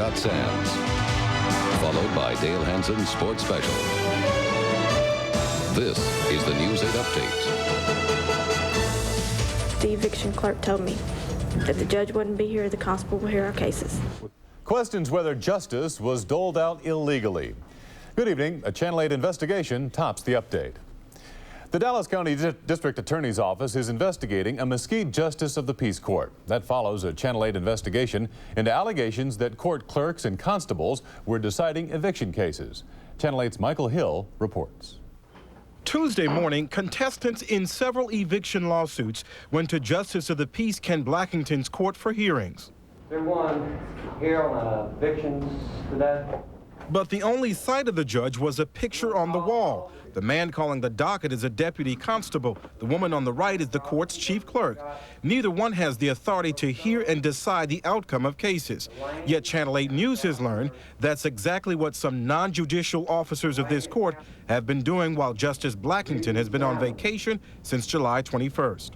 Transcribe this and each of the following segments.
Scott Sands, followed by Dale Hansen's Sports Special. This is the News 8 Update. The eviction clerk told me that the judge wouldn't be here, the constable will hear our cases. Questions whether justice was doled out illegally. Good evening. A Channel 8 investigation tops the update. The Dallas County District Attorney's Office is investigating a Mesquite Justice of the Peace Court. That follows a Channel 8 investigation into allegations that court clerks and constables were deciding eviction cases. Channel 8's Michael Hill reports. Tuesday morning, contestants in several eviction lawsuits went to Justice of the Peace Ken Blackington's court for hearings. Is there one here on evictions today? But the only sight of the judge was a picture on the wall. The man calling the docket is a deputy constable. The woman on the right is the court's chief clerk. Neither one has the authority to hear and decide the outcome of cases. Yet Channel 8 News has learned that's exactly what some non-judicial officers of this court have been doing while Justice Blackington has been on vacation since July 21st.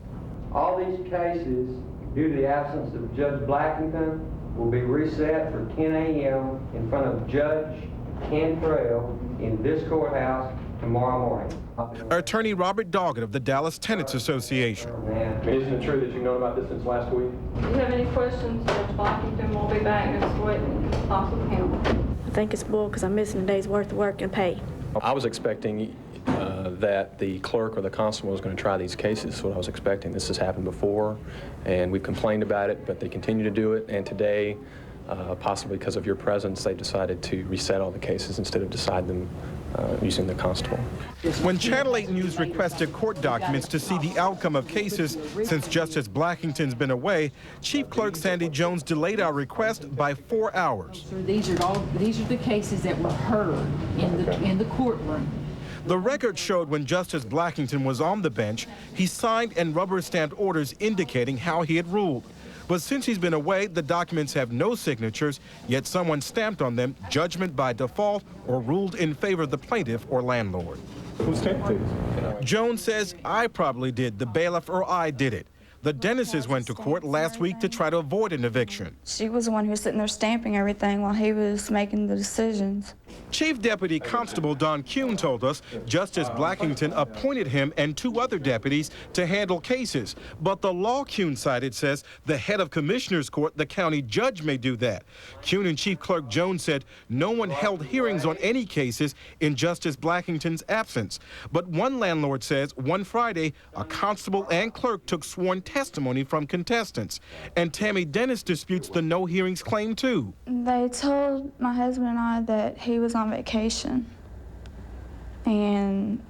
All these cases, due to the absence of Judge Blackington, will be reset for 10 a.m. in front of Judge Cantrell in this courthouse tomorrow morning. Attorney Robert Doggett of the Dallas Tenants Association. Isn't it true that you've known about this since last week? If you have any questions, Judge Blackington will be back next week and possibly Campbell. I think it's bull because I'm missing a day's worth of work and pay. I was expecting that the clerk or the constable was going to try these cases. That's what I was expecting. This has happened before, and we've complained about it, but they continue to do it. And today, possibly because of your presence, they decided to reset all the cases instead of decide them using the constable. When Channel 8 News requested court documents to see the outcome of cases since Justice Blackington's been away, Chief Clerk Sandy Jones delayed our request by 4 hours. These are the cases that were heard in the courtroom. The record showed when Justice Blackington was on the bench, he signed and rubber-stamped orders indicating how he had ruled. But since he's been away, the documents have no signatures, yet someone stamped on them judgment by default or ruled in favor of the plaintiff or landlord. Who stamped these? Jones says, I probably did, the bailiff or I did it. The Dennises went to court last week to try to avoid an eviction. She was the one who was sitting there stamping everything while he was making the decisions. Chief Deputy Constable Don Kuhn told us Justice Blackington appointed him and 2 other deputies to handle cases. But the law Kuhn cited says the head of Commissioner's Court, the county judge, may do that. Kuhn and Chief Clerk Jones said no one held hearings on any cases in Justice Blackington's absence. But one landlord says one Friday, a constable and clerk took sworn testimony from contestants. And Tammy Dennis disputes the no hearings claim, too. They told my husband and I that he was on vacation, and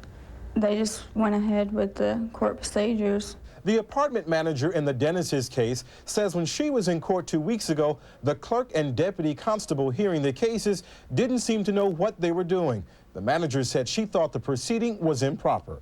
they just went ahead with the court procedures. The apartment manager in the Dennis's case says when she was in court 2 weeks ago, the clerk and deputy constable hearing the cases didn't seem to know what they were doing. The manager said she thought the proceeding was improper.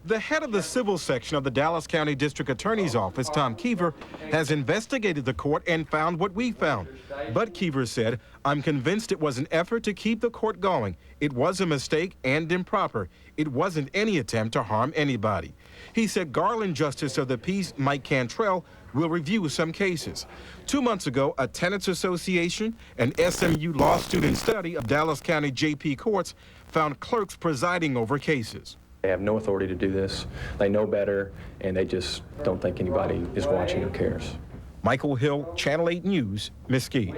The head of the civil section of the Dallas County District Attorney's Office, Tom Keever, has investigated the court and found what we found. But Keever said, I'm convinced it was an effort to keep the court going. It was a mistake and improper. It wasn't any attempt to harm anybody. He said Garland Justice of the Peace, Mike Cantrell, will review some cases. 2 months ago, a Tenants Association and SMU law student study of Dallas County JP courts found clerks presiding over cases. They have no authority to do this. They know better, and they just don't think anybody is watching or cares. Michael Hill, Channel 8 News, Mesquite.